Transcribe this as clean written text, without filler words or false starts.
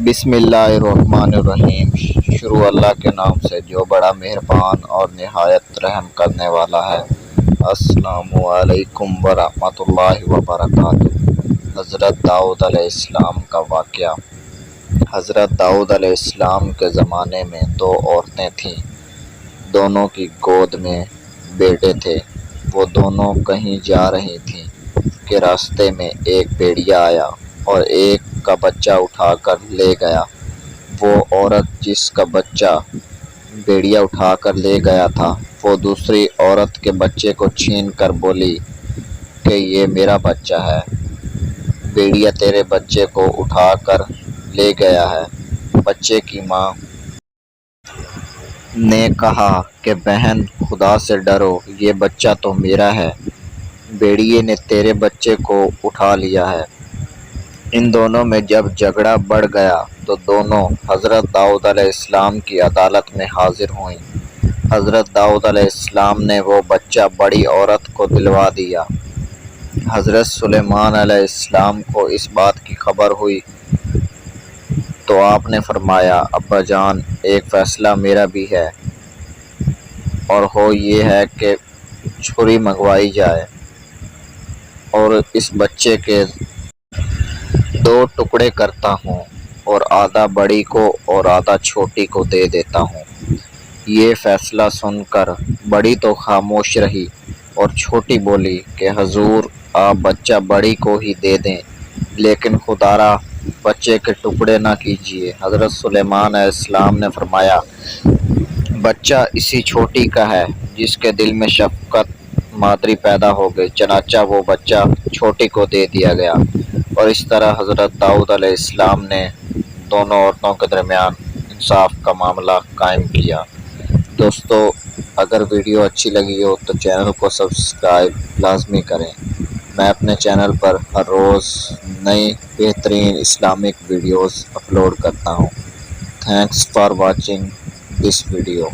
بسم اللہ الرحمن الرحیم۔ شروع اللہ کے نام سے جو بڑا مہربان اور نہایت رحم کرنے والا ہے۔ السلام علیکم ورحمۃ اللہ وبرکاتہ۔ حضرت داؤد علیہ السلام کا واقعہ۔ حضرت داؤد علیہ السلام کے زمانے میں دو عورتیں تھیں، دونوں کی گود میں بیٹے تھے۔ وہ دونوں کہیں جا رہی تھیں کہ راستے میں ایک بھیڑیا آیا اور ایک کا بچہ اٹھا کر لے گیا۔ وہ عورت جس کا بچہ بھیڑیا اٹھا کر لے گیا تھا، وہ دوسری عورت کے بچے کو چھین کر بولی کہ یہ میرا بچہ ہے، بھیڑیا تیرے بچے کو اٹھا کر لے گیا ہے۔ بچے کی ماں نے کہا کہ بہن خدا سے ڈرو، یہ بچہ تو میرا ہے، بھیڑیے نے تیرے بچے کو اٹھا لیا ہے۔ ان دونوں میں جب جھگڑا بڑھ گیا تو دونوں حضرت داؤد علیہ السلام کی عدالت میں حاضر ہوئیں۔ حضرت داؤد علیہ السلام نے وہ بچہ بڑی عورت کو دلوا دیا۔ حضرت سلیمان علیہ السلام کو اس بات کی خبر ہوئی تو آپ نے فرمایا، ابا جان، ایک فیصلہ میرا بھی ہے، اور وہ یہ ہے کہ چھری منگوائی جائے اور اس بچے کے دو ٹکڑے کرتا ہوں اور آدھا بڑی کو اور آدھا چھوٹی کو دے دیتا ہوں۔ یہ فیصلہ سن کر بڑی تو خاموش رہی اور چھوٹی بولی کہ حضور، آپ بچہ بڑی کو ہی دے دیں، لیکن خدارا بچے کے ٹکڑے نہ کیجیے۔ حضرت سلیمان علیہ السلام نے فرمایا، بچہ اسی چھوٹی کا ہے جس کے دل میں شفقت مادری پیدا ہو گئی، چنانچہ وہ بچہ چھوٹی کو دے دیا گیا۔ اور اس طرح حضرت داؤد علیہ السلام نے دونوں عورتوں کے درمیان انصاف کا معاملہ قائم کیا۔ دوستو، اگر ویڈیو اچھی لگی ہو تو چینل کو سبسکرائب لازمی کریں۔ میں اپنے چینل پر ہر روز نئی بہترین اسلامک ویڈیوز اپلوڈ کرتا ہوں۔ Thanks for watching this video.